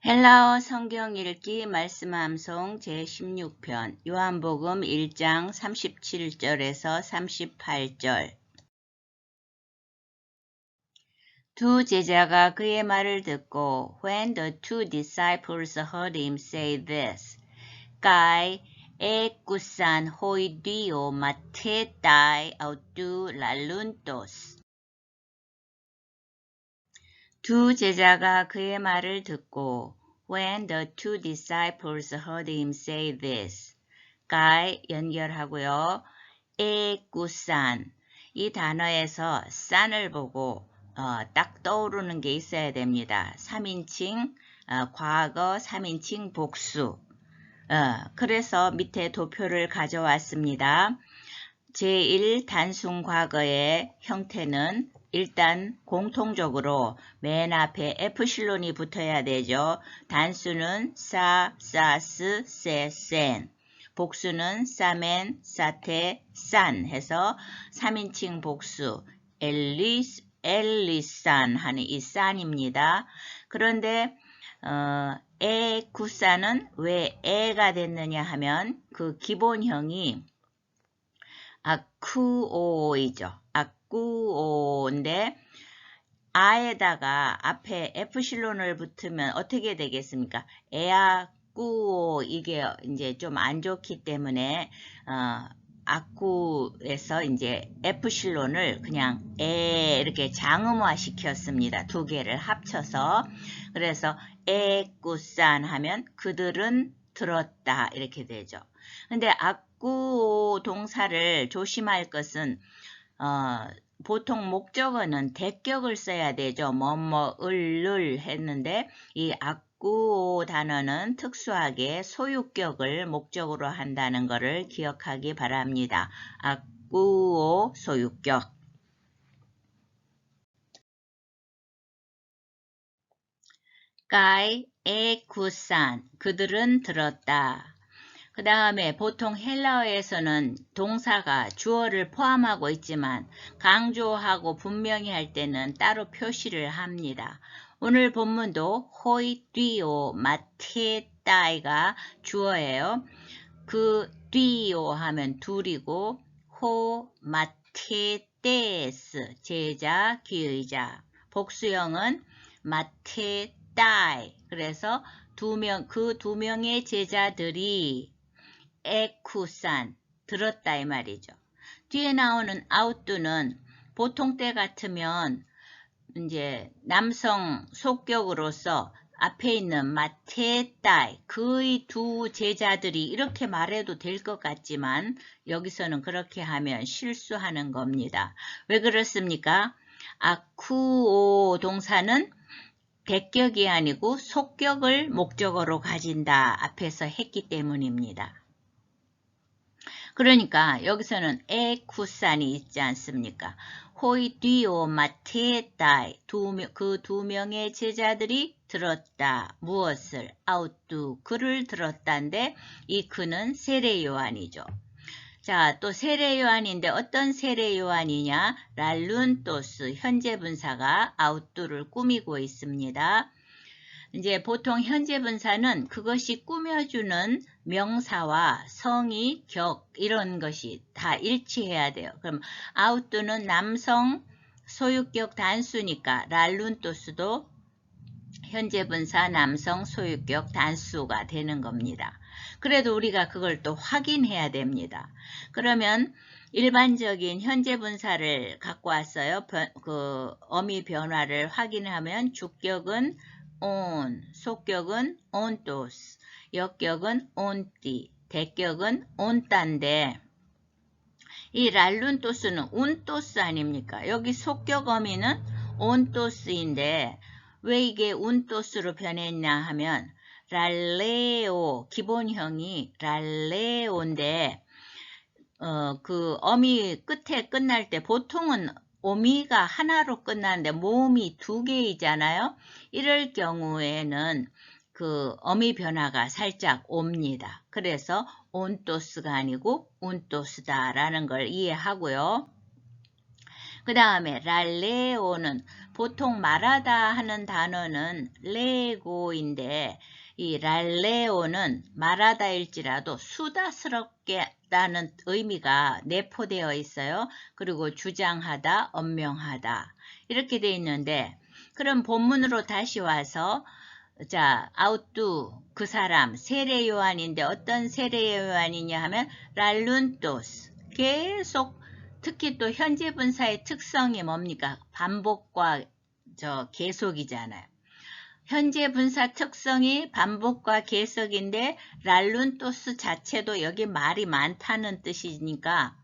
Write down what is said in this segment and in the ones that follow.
헬라어 성경 읽기 말씀 암송 제16편 요한복음 1장 37절에서 38절. 두 제자가 그의 말을 듣고 When the two disciples heard him say this, Kai ekusan hoi dio matetai autu laluntos. 두 제자가 그의 말을 듣고 When the two disciples heard him say this, 가에 연결하고요. 에구산, 이 단어에서 산을 보고 딱 떠오르는 게 있어야 됩니다. 3인칭, 과거 3인칭 복수. 그래서 밑에 도표를 가져왔습니다. 제1 단순 과거의 형태는 일단 공통적으로 맨 앞에 에프실론이 붙어야 되죠. 단수는 사, 사스, 세, 센. 복수는 사멘, 사테, 산 해서 3인칭 복수 엘리산 하는 이 산입니다. 그런데 에구산은 왜 에가 됐느냐 하면 그 기본형이 아쿠오이죠. 아쿠오인데 아에다가 앞에 에프실론을 붙으면 어떻게 되겠습니까? 에아쿠오, 이게 이제 좀 안 좋기 때문에 아쿠에서 이제 에프실론을 그냥 에 이렇게 장음화 시켰습니다. 두 개를 합쳐서. 그래서 에쿠산 하면 그들은 들었다 이렇게 되죠. 근데 아쿠오 동사를 조심할 것은 보통 목적어는 대격을 써야 되죠. 뭐뭐을 했는데 이 아쿠오 단어는 특수하게 소유격을 목적으로 한다는 것을 기억하기 바랍니다. 아쿠오 소유격. 까이 에쿠산, 그들은 들었다. 그 다음에 보통 헬라어에서는 동사가 주어를 포함하고 있지만 강조하고 분명히 할 때는 따로 표시를 합니다. 오늘 본문도 호이 띠오 마테따이가 주어예요. 그 띠오 하면 둘이고 호 마테떼스 제자 기의자, 복수형은 마테따이. 그래서 그 두 명의 제자들이 에쿠산, 들었다 이 말이죠. 뒤에 나오는 아우뚜는 보통 때 같으면 이제 남성 속격으로서 앞에 있는 마테따이, 그의 두 제자들이 이렇게 말해도 될 것 같지만 여기서는 그렇게 하면 실수하는 겁니다. 왜 그렇습니까? 아쿠오 동사는 대격이 아니고 속격을 목적어로 가진다 앞에서 했기 때문입니다. 그러니까 여기서는 에쿠산이 있지 않습니까? 호이 뒤오 마테따이, 그 두 명의 제자들이 들었다. 무엇을? 아우뚜, 그를 들었다인데 이 그는 세례 요한이죠. 자, 또 세례 요한인데 어떤 세례 요한이냐? 랄룬토스, 현재 분사가 아우뚜를 꾸미고 있습니다. 이제 보통 현재 분사는 그것이 꾸며주는 명사와 성의, 격 이런 것이 다 일치해야 돼요. 그럼 아우뚜는 남성 소유격 단수니까 랄룬토스도 현재 분사 남성 소유격 단수가 되는 겁니다. 그래도 우리가 그걸 또 확인해야 됩니다. 그러면 일반적인 현재 분사를 갖고 왔어요. 그 어미 변화를 확인하면 주격은 on, 속격은 ontos, 역격은 onti, 대격은 on따인데 이 랄룬토스는 운토스 아닙니까? 여기 속격 어미는 온토스인데 왜 이게 운토스로 변했냐 하면 랄레오, 기본형이 랄레오인데 그 어미 끝에 끝날 때 보통은 오미가 하나로 끝나는데 모음이 두 개이잖아요. 이럴 경우에는 그 어미 변화가 살짝 옵니다. 그래서 온토스가 아니고 운토스다라는 걸 이해하고요. 그 다음에 랄레오는 보통 말하다 하는 단어는 레고인데 이 랄레오는 말하다일지라도 수다스럽게라는 의미가 내포되어 있어요. 그리고 주장하다, 언명하다 이렇게 되어 있는데 그럼 본문으로 다시 와서 자, 아우뚜 그 사람 세례 요한인데 어떤 세례 요한이냐 하면 랄룬토스 계속 특히 또 현재 분사의 특성이 뭡니까? 반복과 계속이잖아요. 현재 분사 특성이 반복과 계속인데 랄룬토스 자체도 여기 말이 많다는 뜻이니까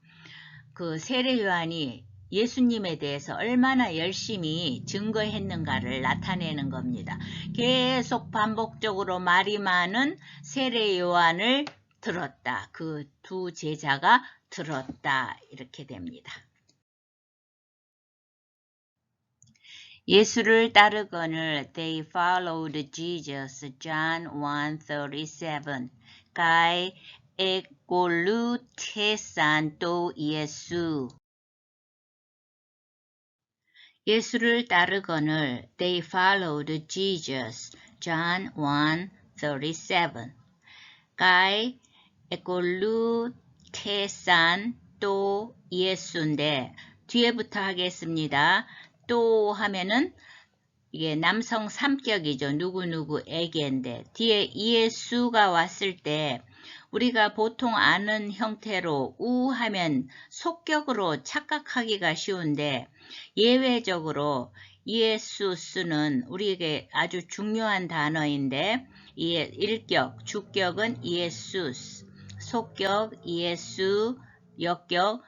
그 세례 요한이 예수님에 대해서 얼마나 열심히 증거했는가를 나타내는 겁니다. 계속 반복적으로 말이 많은 세례 요한을 들었다. 그 두 제자가 들었다. 이렇게 됩니다. 예수를 따르거늘 they followed Jesus. John 1:37. 가이 에골루테산 또 예수. 예수를 따르거늘 they followed Jesus. John 1:37. 가이 에골루테산 또 예수인데 뒤에부터 하겠습니다. 또 하면은 이게 남성 3격이죠. 누구누구에게인데 뒤에 예수가 왔을 때 우리가 보통 아는 형태로 우 하면 속격으로 착각하기가 쉬운데 예외적으로 예수스는 우리에게 아주 중요한 단어인데 일격, 주격은 예수스, 속격, 예수, 역격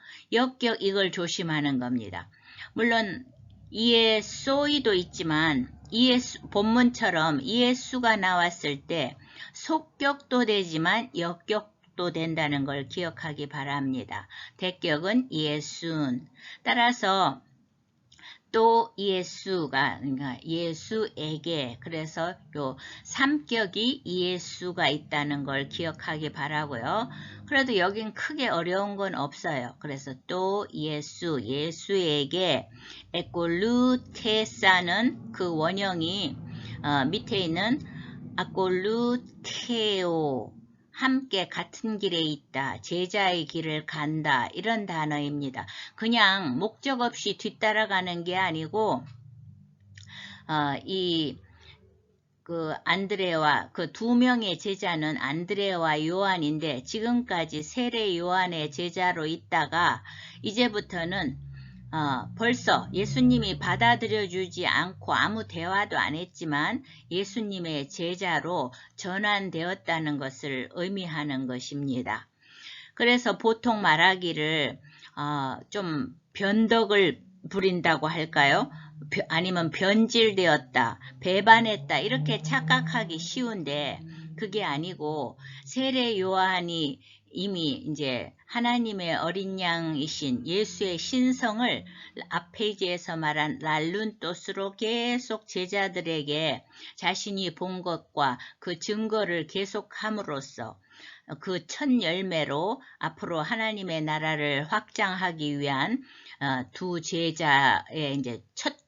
이걸 조심하는 겁니다. 물론 예소이도 있지만 본문처럼 예수가 나왔을 때 속격도 되지만 역격도 된다는 걸 기억하기 바랍니다. 대격은 예순. 따라서 또 예수가 그러니까 예수에게 그래서 요 3격이 예수가 있다는 걸 기억하기 바라고요. 그래도 여긴 크게 어려운 건 없어요. 그래서 또 예수에게 에꼴루테사는 그 원형이 밑에 있는 아꼴루테오 함께 같은 길에 있다. 제자의 길을 간다. 이런 단어입니다. 그냥 목적 없이 뒤따라가는 게 아니고 그 안드레와 그 두 명의 제자는 안드레와 요한인데 지금까지 세례 요한의 제자로 있다가 이제부터는 벌써 예수님이 받아들여주지 않고 아무 대화도 안 했지만 예수님의 제자로 전환되었다는 것을 의미하는 것입니다. 그래서 보통 말하기를 좀 변덕을 부린다고 할까요? 아니면 변질되었다, 배반했다 이렇게 착각하기 쉬운데 그게 아니고 세례 요한이 이미 이제 하나님의 어린 양이신 예수의 신성을 앞페이지에서 말한 랄룬토스로 계속 제자들에게 자신이 본 것과 그 증거를 계속함으로써 그 첫 열매로 앞으로 하나님의 나라를 확장하기 위한 두 제자의 이제 첫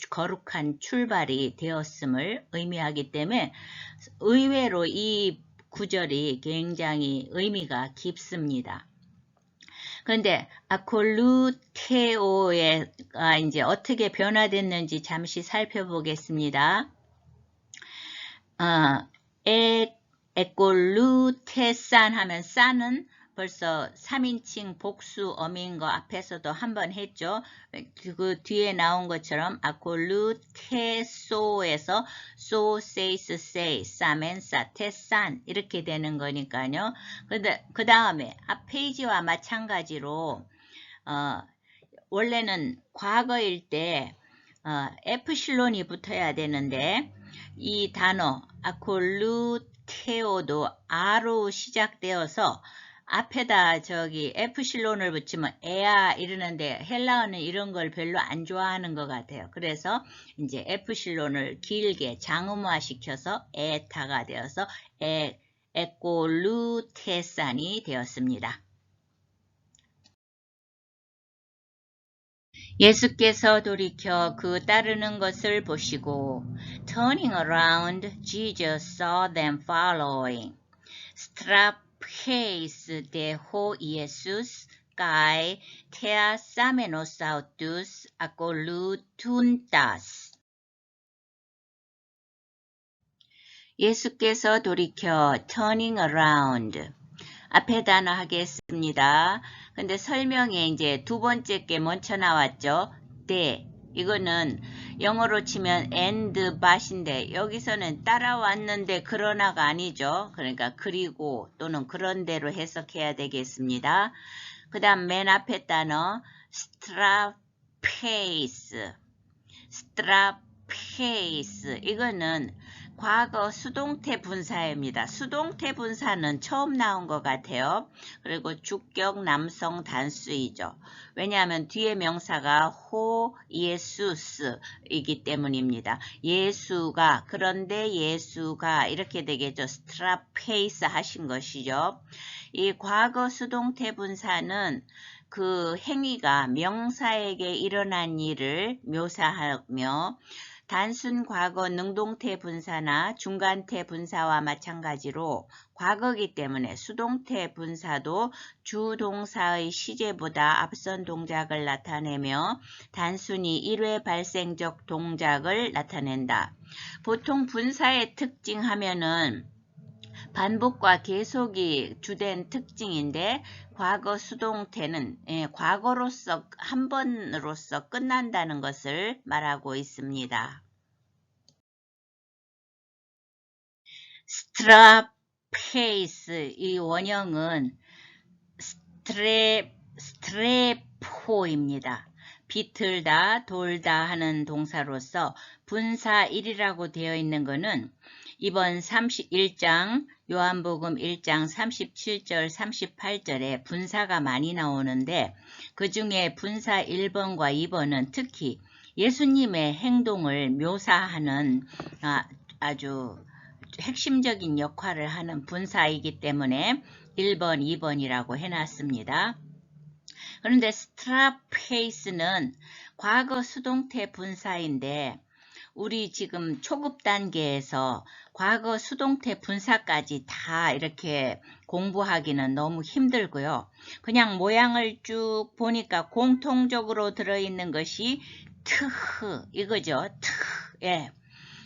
거룩한 출발이 되었음을 의미하기 때문에 의외로 이 구절이 굉장히 의미가 깊습니다. 그런데 아콜루테오가 이제 어떻게 변화됐는지 잠시 살펴보겠습니다. 에콜루테산 하면 산은 벌써 3인칭 복수어민 거 앞에서도 한번 했죠. 그 뒤에 나온 것처럼 아콜루테소에서 소세이스 세이, 사멘사, 테산 이렇게 되는 거니까요. 근데 그 다음에 앞 페이지와 마찬가지로 원래는 과거일 때 에프실론이 붙어야 되는데 이 단어 아콜루테오도 R로 시작되어서 앞에다 에프실론을 붙이면 에아 이러는데 헬라어는 이런 걸 별로 안 좋아하는 것 같아요. 그래서 이제 에프실론을 길게 장음화 시켜서 에타가 되어서 에꼴루테산이 되었습니다. 예수께서 돌이켜 그 따르는 것을 보시고 Turning around, Jesus saw them following. Στραπέης δε ο Ιησούς καί θεασάμενος αυτούς ακολουθούντας. 예수께서 돌이켜 turning around. 앞에 단어 하겠습니다. 근데 설명에 이제 두 번째 게 먼저 나왔죠. 네. 이거는 영어로 치면 and but인데 여기서는 따라왔는데 그러나가 아니죠. 그러니까 그리고 또는 그런대로 해석해야 되겠습니다. 그 다음 맨 앞에 단어 strapace. strapace. 이거는 과거 수동태 분사입니다. 수동태 분사는 처음 나온 것 같아요. 그리고 주격 남성 단수이죠. 왜냐하면 뒤에 명사가 호 예수스이기 때문입니다. 예수가 그런데 예수가 이렇게 되겠죠. 스트라페이스 하신 것이죠. 이 과거 수동태 분사는 그 행위가 명사에게 일어난 일을 묘사하며 단순 과거 능동태 분사나 중간태 분사와 마찬가지로 과거이기 때문에 수동태 분사도 주동사의 시제보다 앞선 동작을 나타내며 단순히 1회 발생적 동작을 나타낸다. 보통 분사의 특징 하면은 반복과 계속이 주된 특징인데 과거 수동태는 과거로서 한 번으로서 끝난다는 것을 말하고 있습니다. 스트라페이스 이 원형은 스트레포입니다. 비틀다, 돌다 하는 동사로서 분사 1이라고 되어 있는 것은 이번 31장 요한복음 1장 37절 38절에 분사가 많이 나오는데 그 중에 분사 1번과 2번은 특히 예수님의 행동을 묘사하는 아주 핵심적인 역할을 하는 분사이기 때문에 1번, 2번이라고 해놨습니다. 그런데 스트라페이스는 과거 수동태 분사인데 우리 지금 초급 단계에서 과거 수동태 분사까지 다 이렇게 공부하기는 너무 힘들고요. 그냥 모양을 쭉 보니까 공통적으로 들어있는 것이 트흐 이거죠. 예.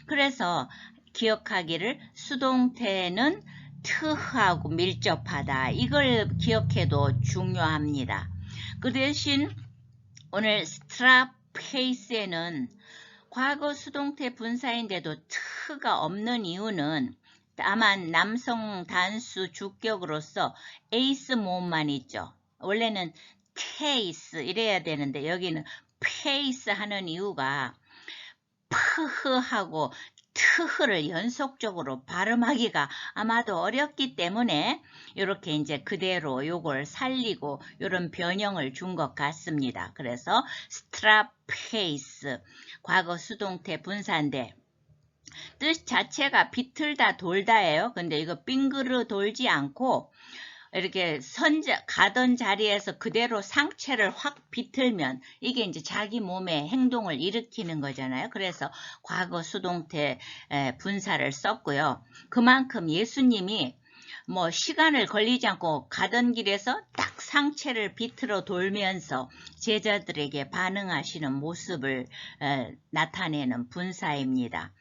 그래서 기억하기를 수동태는 트하고 밀접하다. 이걸 기억해도 중요합니다. 그 대신 오늘 스트라페이스에는 과거 수동태 분사인데도 트가 없는 이유는 다만 남성 단수 주격으로서 에이스 모음만 있죠. 원래는 테이스 이래야 되는데 여기는 페이스 하는 이유가 프흐하고 트흐를 연속적으로 발음하기가 아마도 어렵기 때문에 이렇게 이제 그대로 요걸 살리고 이런 변형을 준 것 같습니다. 그래서 스트라페이스 과거 수동태 분사인데 뜻 자체가 비틀다 돌다예요. 근데 이거 빙그르 돌지 않고 이렇게 가던 자리에서 그대로 상체를 확 비틀면 이게 이제 자기 몸의 행동을 일으키는 거잖아요. 그래서 과거 수동태 분사를 썼고요. 그만큼 예수님이 뭐 시간을 걸리지 않고 가던 길에서 딱 상체를 비틀어 돌면서 제자들에게 반응하시는 모습을 나타내는 분사입니다.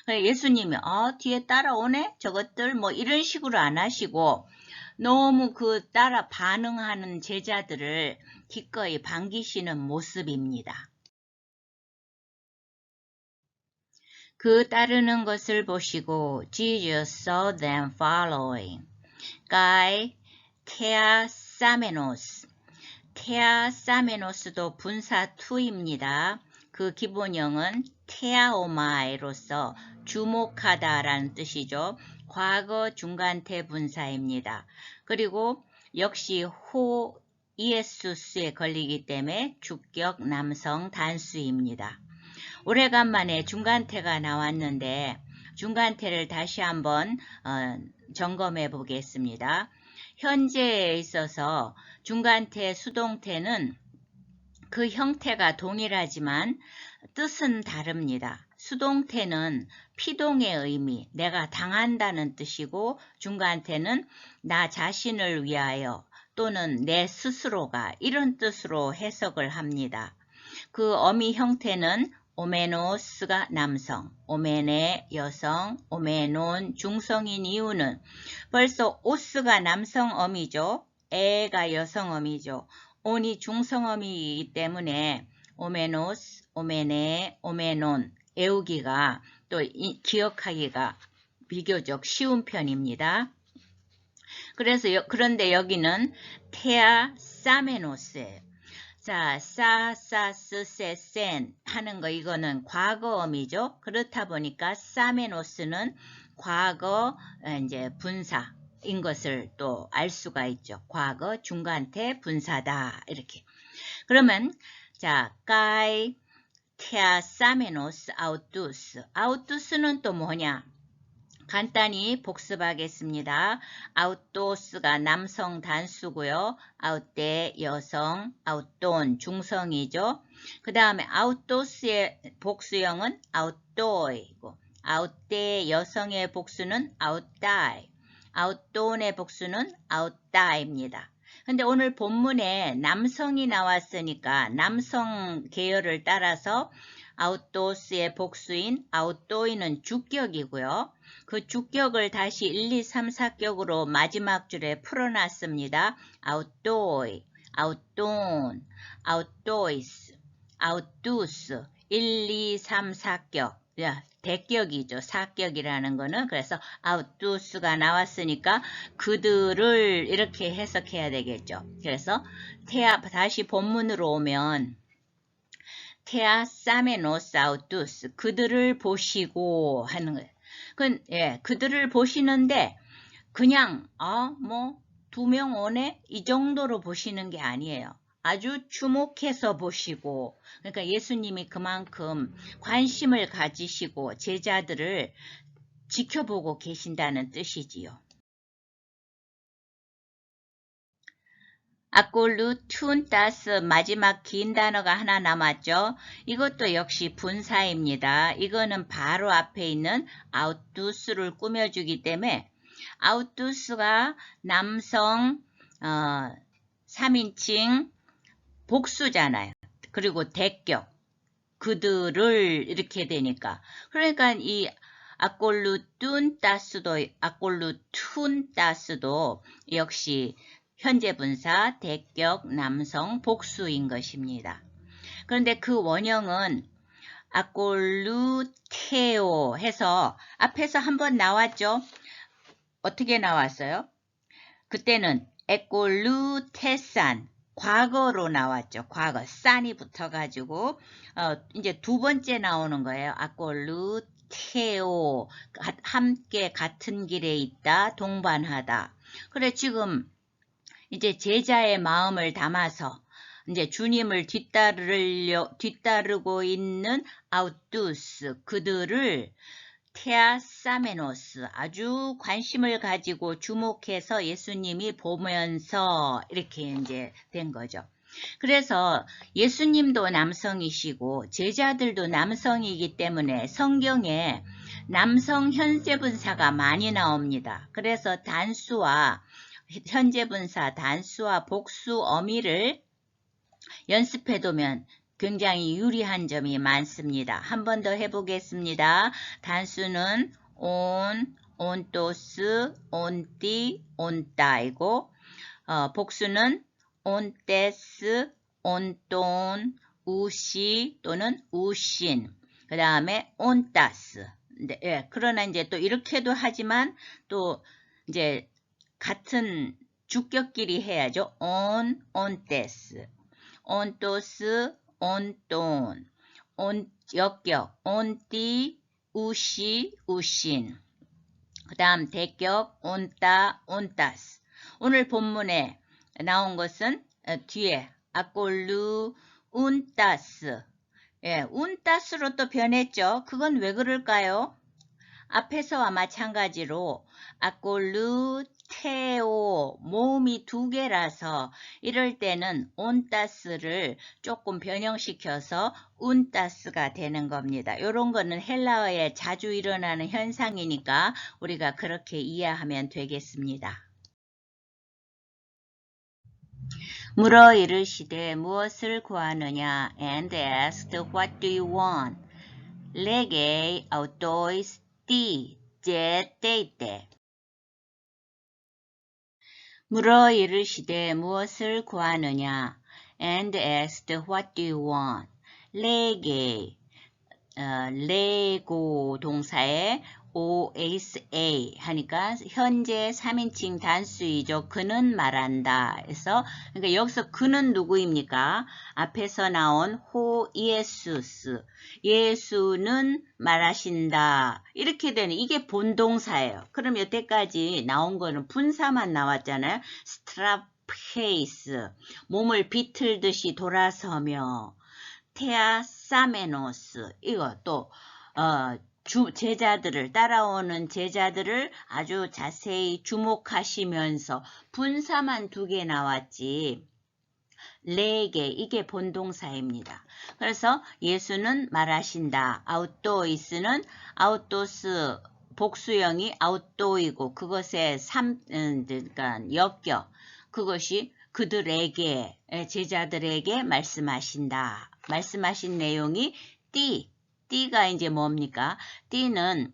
예수님이 뒤에 따라오네? 저것들 뭐 이런 식으로 안 하시고 너무 그 따라 반응하는 제자들을 기꺼이 반기시는 모습입니다. 그 따르는 것을 보시고 Jesus saw them following. 가이 테아사메노스. 테아사메노스도 분사 2입니다. 그 기본형은 테아오마이로서 주목하다라는 뜻이죠. 과거 중간태 분사입니다. 그리고 역시 호 이에수스에 걸리기 때문에 주격 남성 단수입니다. 오래간만에 중간태가 나왔는데 중간태를 다시 한번 점검해 보겠습니다. 현재에 있어서 중간태 수동태는 그 형태가 동일하지만 뜻은 다릅니다. 수동태는 피동의 의미, 내가 당한다는 뜻이고 중간태는 나 자신을 위하여 또는 내 스스로가 이런 뜻으로 해석을 합니다. 그 어미 형태는 오메노스가 남성, 오메네 여성, 오메논 중성인 이유는 벌써 오스가 남성 어미죠. 에가 여성 어미죠. 온이 중성어미이기 때문에 오메노스, 오메네, 오메논 외우기가 또 기억하기가 비교적 쉬운 편입니다. 그런데 여기는 테아 사메노스예요. 자, 사사스세센 하는 거 이거는 과거어미죠. 그렇다 보니까 사메노스는 과거 이제 분사인 것을 또 알 수가 있죠. 과거 중간태 분사다 이렇게. 그러면 자, 까이 테아사메노스 아우투스. 아우투스는 또 뭐냐? 간단히 복습하겠습니다. 아우토스가 남성 단수고요. 아우테 여성, 아우톤 중성이죠. 그 다음에 아우토스의 복수형은 아우토이고 아우테 여성의 복수는 아우따이, 아우톤의 복수는 아우따입니다. 근데 오늘 본문에 남성이 나왔으니까 남성 계열을 따라서 아우토스의 복수인 아우토이는 주격이고요. 그 주격을 다시 1, 2, 3, 4격으로 마지막 줄에 풀어놨습니다. 아우토이, 아우톤, 아우토이스, 아우투스 1, 2, 3, 4격. 대격이죠. 4격이라는 거는. 그래서 아우투스가 나왔으니까 그들을 이렇게 해석해야 되겠죠. 그래서 다시 본문으로 오면 테아 사메노스 아우투스 그들을 보시고 하는 거예요. 그들을 보시는데 그냥 뭐 2명 오네 이 정도로 보시는 게 아니에요. 아주 주목해서 보시고 그러니까 예수님이 그만큼 관심을 가지시고 제자들을 지켜보고 계신다는 뜻이지요. 아꼴루툰따스 마지막 긴 단어가 하나 남았죠. 이것도 역시 분사입니다. 이거는 바로 앞에 있는 아우투스를 꾸며주기 때문에 아우투스가 남성 3인칭 복수잖아요. 그리고 대격 그들을 이렇게 되니까 그러니까 이 아꼴루툰따스도 역시 현재 분사 대격 남성 복수인 것입니다. 그런데 그 원형은 아꼴루테오 해서 앞에서 한번 나왔죠. 어떻게 나왔어요? 그때는 에꼴루테산 과거로 나왔죠. 과거 산이 붙어가지고 이제 2번째 나오는 거예요. 아꼴루테오 함께 같은 길에 있다 동반하다. 그래 지금 이제 제자의 마음을 담아서 이제 주님을 뒤따르고 있는 아우투스 그들을 테아사메노스 아주 관심을 가지고 주목해서 예수님이 보면서 이렇게 이제 된 거죠. 그래서 예수님도 남성이시고 제자들도 남성이기 때문에 성경에 남성 현재분사가 많이 나옵니다. 그래서 단수와 현재분사 단수와 복수 어미를 연습해두면 굉장히 유리한 점이 많습니다. 한 번 더 해보겠습니다. 단수는 온, 온토스, 온띠, 온따이고 복수는 온테스, 온돈, 우시 또는 우신 그 다음에 온따스 그러나 이제 또 이렇게도 하지만 또 이제 같은 주격끼리 해야죠. 온테스, 온토스, 온돈, 역격, 온띠, 우시, 우신. 그 다음 대격, 온따, 온따스. 오늘 본문에 나온 것은 뒤에 아꼴루, 운따스. 운따스로 또 변했죠. 그건 왜 그럴까요? 앞에서와 마찬가지로 아꼴루 테오 모음이 두 개라서 이럴 때는 온따스를 조금 변형시켜서 운따스가 되는 겁니다. 이런 거는 헬라어에 자주 일어나는 현상이니까 우리가 그렇게 이해하면 되겠습니다. 물어 이르시되 무엇을 구하느냐 and asked what do you want? 레게 아우토이스 띠 제떼이떼 물어 이르시되 무엇을 구하느냐 and asked what do you want? 레게 레고 동사에 OSA 하니까 현재 3인칭 단수이죠. 그는 말한다. 그래서 그러니까 여기서 그는 누구입니까? 앞에서 나온 호 예수스. 예수는 말하신다. 이렇게 되는 이게 본동사예요. 그럼 여태까지 나온 거는 분사만 나왔잖아요. 스트라페이스 몸을 비틀듯이 돌아서며 테아사메노스 이거 또 제자들을 따라오는 제자들을 아주 자세히 주목하시면서 분사만 두 개 나왔지 레게 이게 본동사입니다. 그래서 예수는 말하신다. 아우토이스는 아우토스 복수형이 아우토이고 그것의 그러니까 역격 그것이 그들에게 제자들에게 말씀하신다. 말씀하신 내용이 띠가 이제 뭡니까? 띠는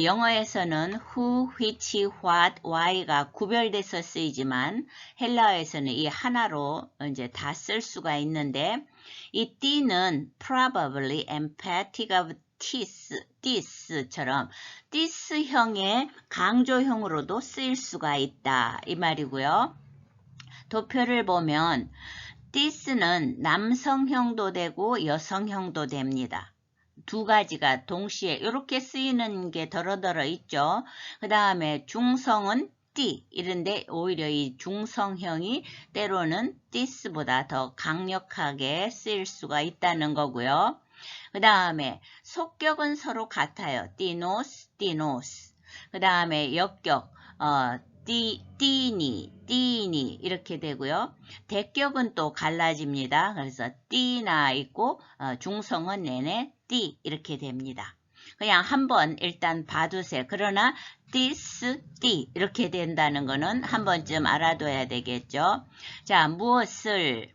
영어에서는 who, which, what, why가 구별돼서 쓰이지만 헬라어에서는 이 하나로 이제 다 쓸 수가 있는데 이 띠는 probably, emphatic of this처럼 this형의 강조형으로도 쓰일 수가 있다 이 말이고요. 도표를 보면 this는 남성형도 되고 여성형도 됩니다. 두 가지가 동시에 이렇게 쓰이는 게 더러더러 있죠. 그 다음에 중성은 띠 이런데 오히려 이 중성형이 때로는 this보다 더 강력하게 쓰일 수가 있다는 거고요. 그 다음에 속격은 서로 같아요. 띠노스, 띠노스. 그 다음에 역격 띠니 이렇게 되고요. 대격은 또 갈라집니다. 그래서 띠나 있고 중성은 내내 띠 이렇게 됩니다. 그냥 한번 일단 봐두세요. 그러나 this, 띠 이렇게 된다는 거는 한 번쯤 알아둬야 되겠죠. 자, 무엇을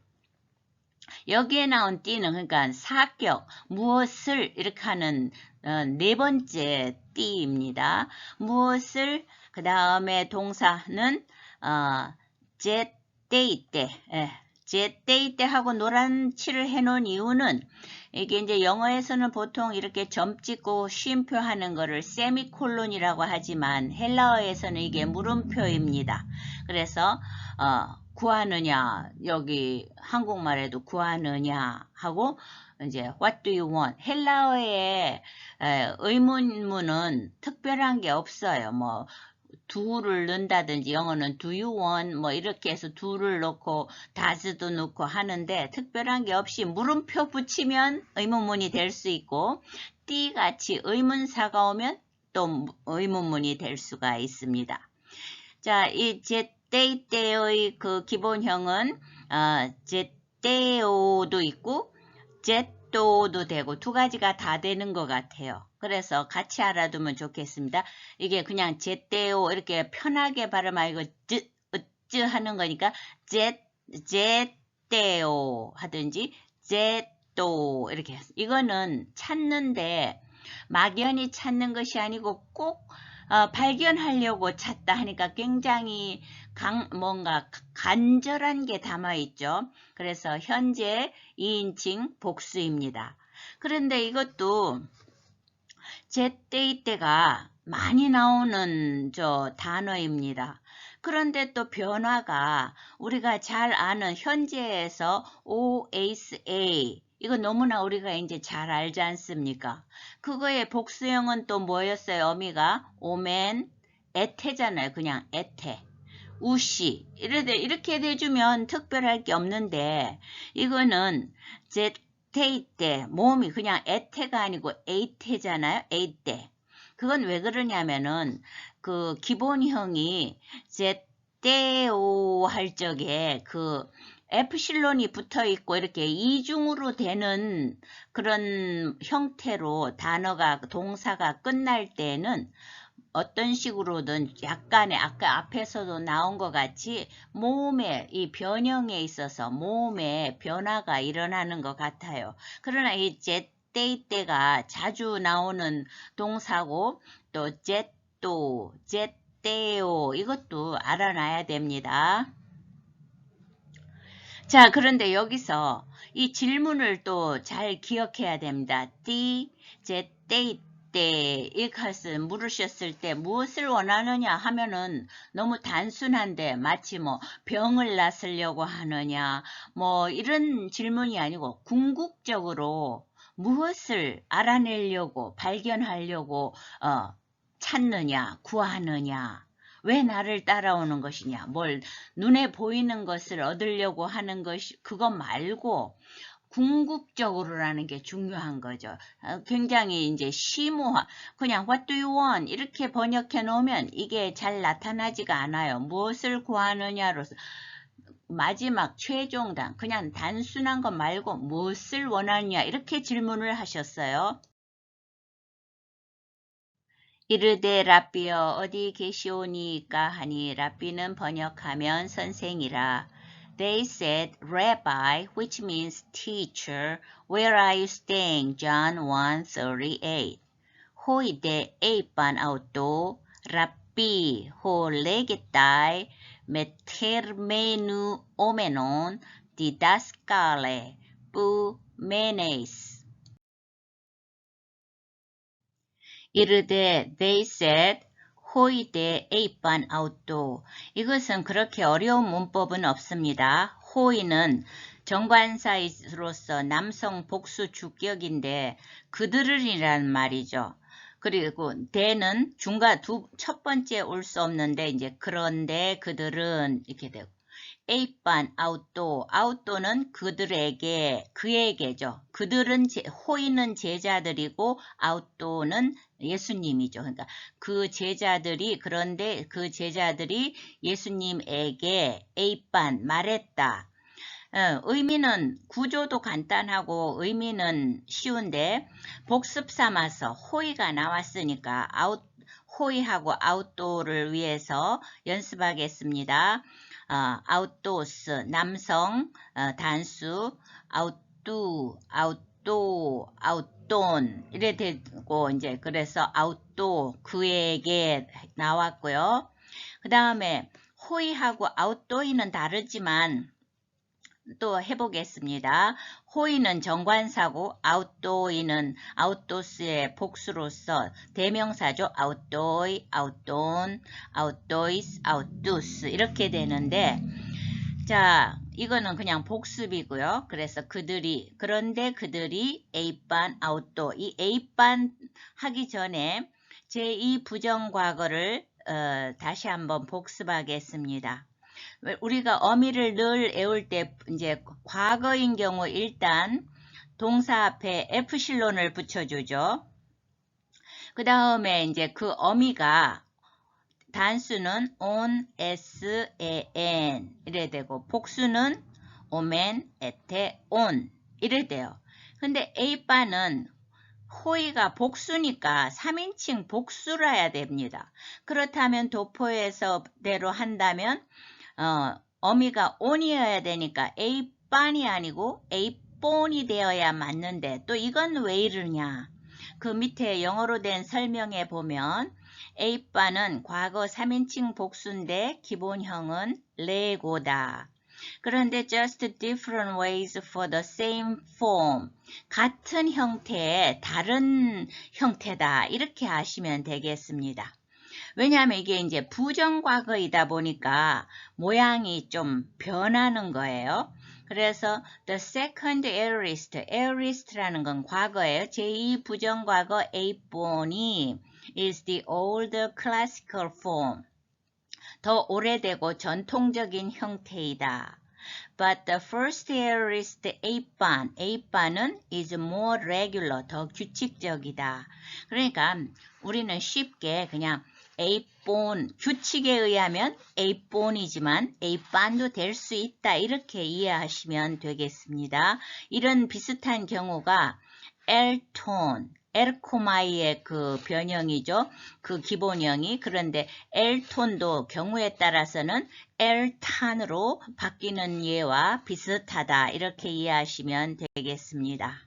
여기에 나온 띠는 그러니까 사격 무엇을 이렇게 하는 네 번째 띠입니다. 무엇을 그 다음에 동사는 제때이때 제때이때 하고 노란 칠을 해놓은 이유는 이게 이제 영어에서는 보통 이렇게 점 찍고 쉼표 하는 거를 세미콜론이라고 하지만 헬라어에서는 이게 물음표입니다. 그래서 구하느냐 여기 한국말에도 구하느냐 하고 이제 what do you want 헬라어의 의문문은 특별한 게 없어요. 뭐 do를 넣는다든지 영어는 do you want 뭐 이렇게 해서 do를 넣고 does도 넣고 하는데 특별한 게 없이 물음표 붙이면 의문문이 될 수 있고 띠같이 의문사가 오면 또 의문문이 될 수가 있습니다. 자, 이 제때이때의 그 기본형은 제때오도 있고 제또도 되고 두 가지가 다 되는 것 같아요. 그래서 같이 알아두면 좋겠습니다. 이게 그냥 제때오 이렇게 편하게 발음하고 쯔 하는 거니까 제때오 하든지 제또 이렇게 이거는 찾는데 막연히 찾는 것이 아니고 꼭 발견하려고 찾다 하니까 굉장히 뭔가 간절한 게 담아있죠. 그래서 현재 2인칭 복수입니다. 그런데 이것도 제때이때가 많이 나오는 단어입니다. 그런데 또 변화가 우리가 잘 아는 현재에서 OSA 이거 너무나 우리가 이제 잘 알지 않습니까? 그거의 복수형은 또 뭐였어요? 어미가 오멘, 에테잖아요. 그냥 에테, 우시 이렇게 돼주면 특별할 게 없는데 이거는 제테이때 모음이 그냥 에테가 아니고 에이테잖아요. 에이때 그건 왜 그러냐면은 그 기본형이 제때오 할 적에 그 에프실론이 붙어 있고 이렇게 이중으로 되는 그런 형태로 단어가 동사가 끝날 때는 어떤 식으로든 약간의 아까 앞에서도 나온 것 같이 모음의 이 변형에 있어서 모음의 변화가 일어나는 것 같아요. 그러나 이 제때가 자주 나오는 동사고 또 제또, 제때요 이것도 알아놔야 됩니다. 자, 그런데 여기서 이 질문을 또 잘 기억해야 됩니다. 제때 때 이것을 물으셨을 때 무엇을 원하느냐 하면은 너무 단순한데 마치 뭐 병을 낫으려고 하느냐 뭐 이런 질문이 아니고 궁극적으로 무엇을 알아내려고 발견하려고 찾느냐 구하느냐 왜 나를 따라오는 것이냐 뭘 눈에 보이는 것을 얻으려고 하는 것이 그것 말고 궁극적으로라는 게 중요한 거죠. 굉장히 이제 심오한 그냥 what do you want 이렇게 번역해 놓으면 이게 잘 나타나지가 않아요. 무엇을 구하느냐로서 마지막 최종단 그냥 단순한 것 말고 무엇을 원하느냐 이렇게 질문을 하셨어요. 이르되 라삐여 어디 계시오니까 하니 라삐는 번역하면 선생이라. They said, Rabbi, which means teacher, where are you staying? John 1:38. Hoide eipan auto, Rabbi, ho legetai, metermenu omenon, didaskale, pu menes. 이르되 they said 호이데 에이반 아웃도 이것은 그렇게 어려운 문법은 없습니다. 호이는 정관사로서 남성 복수 주격인데 그들을이라는 말이죠. 그리고 대는 첫 번째 올 수 없는데 이제 그런데 그들은 이렇게 되고 에이반 아웃도는 그들에게 그에게죠. 그들은 호이는 제자들이고 아웃도는 예수님이죠. 그러니까 그 제자들이 그런데 그 제자들이 예수님에게 에이반 말했다. 의미는 구조도 간단하고 의미는 쉬운데 복습 삼아서 호이가 나왔으니까 호이하고 아웃도를 위해서 연습하겠습니다. 아웃도스 남성 단수 아웃돈 이래 되고 이제 그래서 아웃도 그에게 나왔고요. 그 다음에 호이하고 아웃도이는 다르지만 또 해보겠습니다. 호이는 정관사고 아웃도이는 아웃도스의 복수로서 대명사죠. 아웃도이, 아웃돈, 아웃도이스, 아웃두스 이렇게 되는데 자 이거는 그냥 복습이고요. 그래서 그런데 그들이 에이반 아웃도 이 에이반 하기 전에 제2 부정과거를 다시 한번 복습하겠습니다. 우리가 어미를 늘 애울 때 이제 과거인 경우 일단 동사 앞에 에프실론을 붙여주죠. 그 다음에 이제 그 어미가 단수는 on, s, en 이래 되고 복수는 오멘, 에테, on 이래 돼요. 근데 A바는 호의가 복수니까 3인칭 복수라야 됩니다. 그렇다면 도포에서대로 한다면 어미가 on이어야 되니까 A반이 아니고 A본이 되어야 맞는데 또 이건 왜 이러냐. 그 밑에 영어로 된 설명에 보면 A반은 과거 3인칭 복수인데 기본형은 레고다. 그런데 just different ways for the same form. 같은 형태의 다른 형태다. 이렇게 하시면 되겠습니다. 왜냐하면 이게 이제 부정과거이다 보니까 모양이 좀 변하는 거예요. 그래서 the second aorist라는 건 과거예요. 제2 부정과거 A본이 is the older classical form. 더 오래되고 전통적인 형태이다. But the first aorist A반은 is more regular, 더 규칙적이다. 그러니까 우리는 쉽게 그냥 A본, 규칙에 의하면 A본이지만 A반도 될 수 있다. 이렇게 이해하시면 되겠습니다. 이런 비슷한 경우가 엘톤, 에르코마이의 그 변형이죠. 그 기본형이. 그런데 엘톤도 경우에 따라서는 엘탄으로 바뀌는 예와 비슷하다. 이렇게 이해하시면 되겠습니다.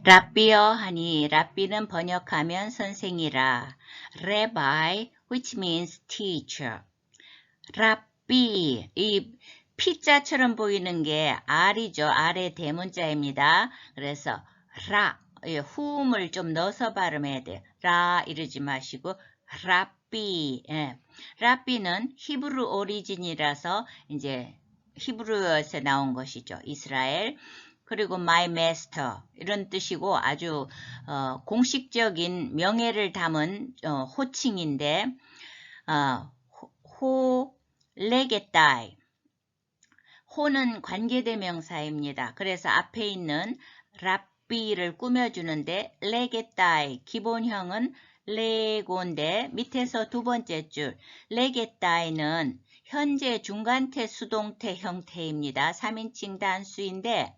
랍비어 하니 랍비는 번역하면 선생이라. Rabbi, which means teacher. 랍비, 이 P자처럼 보이는 게 R이죠. R의 대문자입니다. 그래서 라, 후음을 좀 넣어서 발음해야 돼요. 라 이러지 마시고 랍비. 랍비는 히브루 오리진이라서 이제 히브루에서 나온 것이죠. 이스라엘. 그리고 my master 이런 뜻이고 아주 공식적인 명예를 담은 호칭인데 레게타이 호는 관계대명사입니다. 그래서 앞에 있는 랍비를 꾸며주는데 레게타이 기본형은 레고인데 밑에서 두 번째 줄 레게타이는 현재 중간태 수동태 형태입니다. 3인칭 단수인데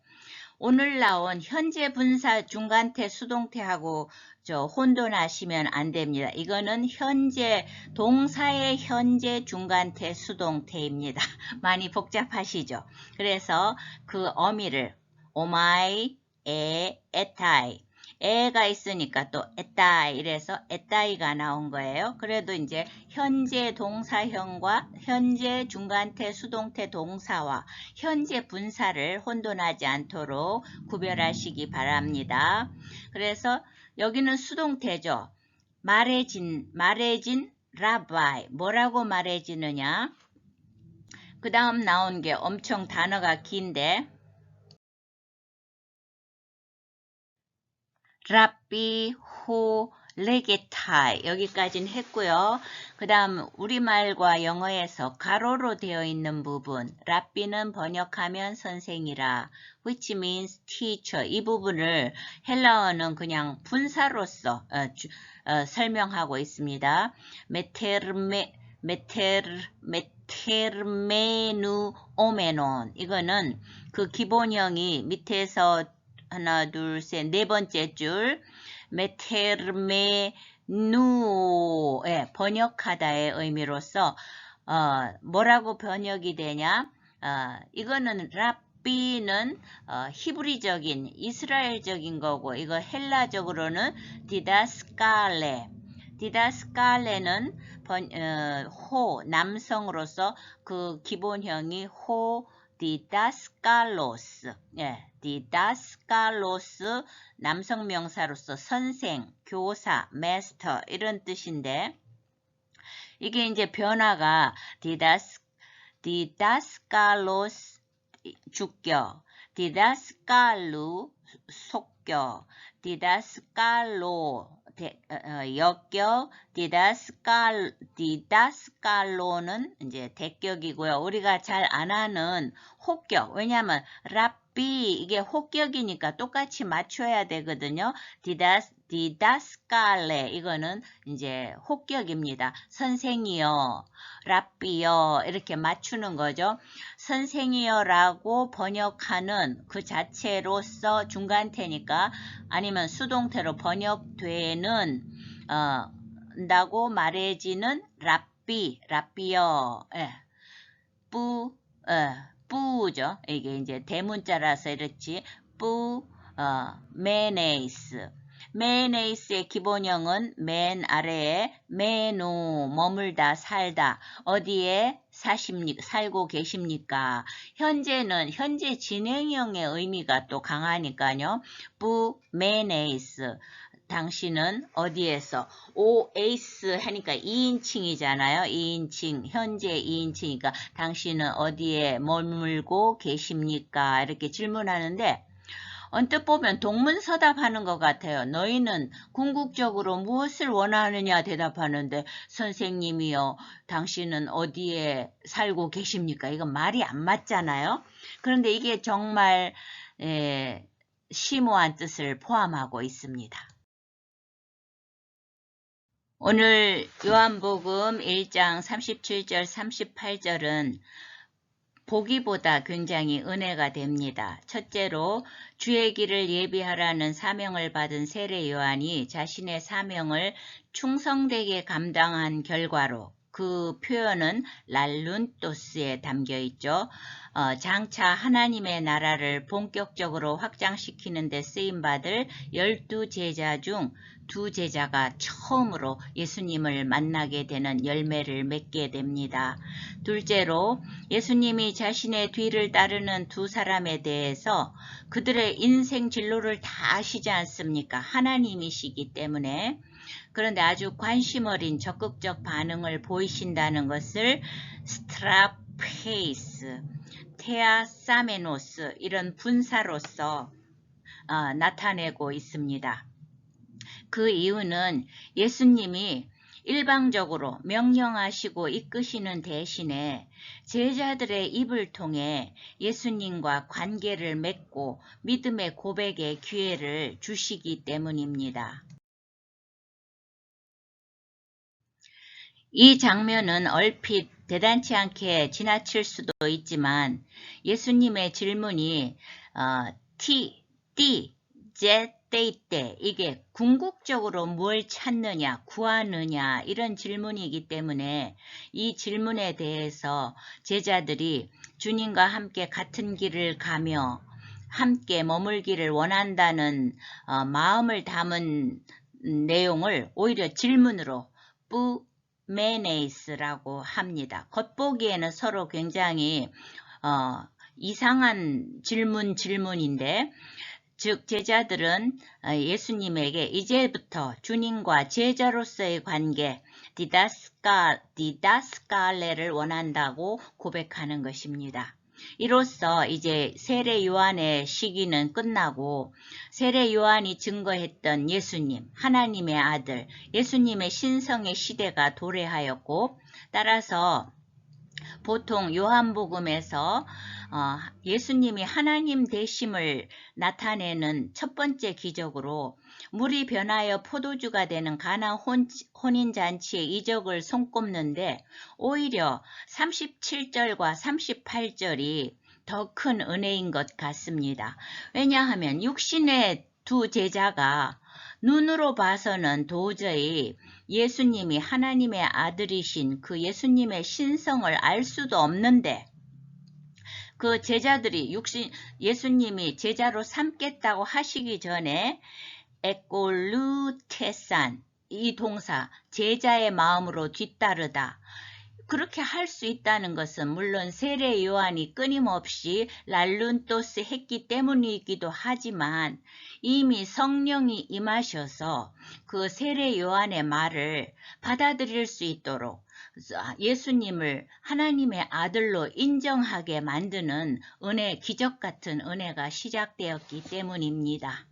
오늘 나온 현재 분사 중간태 수동태하고 혼돈하시면 안 됩니다. 이거는 현재 동사의 현재 중간태 수동태입니다. 많이 복잡하시죠? 그래서 그 어미를 오마이, 에타이 에가 있으니까 또 에따이 이래서 에따이가 나온 거예요. 그래도 이제 현재 동사형과 현재 중간태 수동태 동사와 현재 분사를 혼돈하지 않도록 구별하시기 바랍니다. 그래서 여기는 수동태죠. 말해진 라바이 뭐라고 말해지느냐? 그 다음 나온 게 엄청 단어가 긴데 랍비, 호, 레게타이 여기까지는 했고요. 그 다음 우리말과 영어에서 가로로 되어 있는 부분 랍비는 번역하면 선생이라 which means teacher 이 부분을 헬라어는 그냥 분사로서 설명하고 있습니다. 메테르메누 오메논 이거는 그 기본형이 밑에서 하나, 둘, 셋, 네 번째 줄 메테르메누 번역하다의 의미로서 뭐라고 번역이 되냐? 이거는 랍비는 히브리적인 이스라엘적인 거고 이거 헬라적으로는 디다스칼레는 호 남성으로서 그 기본형이 호 디다스칼로스 디다스칼로스 남성 명사로서 선생, 교사, 마스터 이런 뜻인데 이게 이제 변화가 디다스칼로스 주격, 디다스칼루 속격, 디다스칼로 역격, 디다스칼로는 이제 대격이고요. 우리가 잘 안 하는 혹격. 왜냐하면 랍비 이게 혹격이니까 똑같이 맞춰야 되거든요. 디다스칼레 이거는 이제 혹격입니다. 선생이요, 랍비요 이렇게 맞추는 거죠. 선생이요라고 번역하는 그 자체로서 중간태니까 아니면 수동태로 번역되는 다고 말해지는 랍비요. 뿌죠. 이게 이제 대문자라서 이렇지. 메네이스의 기본형은 맨 아래에 메노 머물다 살다 어디에 살고 계십니까? 현재는 현재 진행형의 의미가 또 강하니까요. 메네이스 당신은 어디에서 오에이스 하니까 2인칭이잖아요. 2인칭 현재 2인칭이니까 당신은 어디에 머물고 계십니까? 이렇게 질문하는데 언뜻 보면 동문서답하는 것 같아요. 너희는 궁극적으로 무엇을 원하느냐 대답하는데 선생님이요, 당신은 어디에 살고 계십니까? 이건 말이 안 맞잖아요. 그런데 이게 정말 심오한 뜻을 포함하고 있습니다. 오늘 요한복음 1장 37절 38절은 보기보다 굉장히 은혜가 됩니다. 첫째로 주의 길을 예비하라는 사명을 받은 세례 요한이 자신의 사명을 충성되게 감당한 결과로, 그 표현은 랄룬토스에 담겨 있죠. 장차 하나님의 나라를 본격적으로 확장시키는 데 쓰임받을 12제자 중 2제자가 처음으로 예수님을 만나게 되는 열매를 맺게 됩니다. 둘째로 예수님이 자신의 뒤를 따르는 2사람에 대해서 그들의 인생 진로를 다 아시지 않습니까? 하나님이시기 때문에. 그런데 아주 관심 어린 적극적 반응을 보이신다는 것을 스트라페이스, 테아사메노스 이런 분사로서 나타내고 있습니다. 그 이유는 예수님이 일방적으로 명령하시고 이끄시는 대신에 제자들의 입을 통해 예수님과 관계를 맺고 믿음의 고백의 기회를 주시기 때문입니다. 이 장면은 얼핏 대단치 않게 지나칠 수도 있지만 예수님의 질문이 때 이게 궁극적으로 뭘 찾느냐, 구하느냐 이런 질문이기 때문에 이 질문에 대해서 제자들이 주님과 함께 같은 길을 가며 함께 머물기를 원한다는 마음을 담은 내용을 오히려 질문으로 메네이스라고 합니다. 겉보기에는 서로 굉장히 이상한 질문인데, 즉 제자들은 예수님에게 이제부터 주님과 제자로서의 관계, 디다스칼레를 원한다고 고백하는 것입니다. 이로써 이제 세례 요한의 시기는 끝나고 세례 요한이 증거했던 예수님, 하나님의 아들, 예수님의 신성의 시대가 도래하였고, 따라서 보통 요한복음에서 예수님이 하나님 되심을 나타내는 첫 번째 기적으로 물이 변하여 포도주가 되는 가나 혼인잔치의 이적을 손꼽는데, 오히려 37절과 38절이 더 큰 은혜인 것 같습니다. 왜냐하면 육신의 2제자가 눈으로 봐서는 도저히 예수님이 하나님의 아들이신 그 예수님의 신성을 알 수도 없는데, 그 제자들이 예수님이 제자로 삼겠다고 하시기 전에 에꼴루테산, 이 동사 제자의 마음으로 뒤따르다, 그렇게 할 수 있다는 것은 물론 세례 요한이 끊임없이 랄룬토스 했기 때문이기도 하지만, 이미 성령이 임하셔서 그 세례 요한의 말을 받아들일 수 있도록 예수님을 하나님의 아들로 인정하게 만드는 기적 같은 은혜가 시작되었기 때문입니다.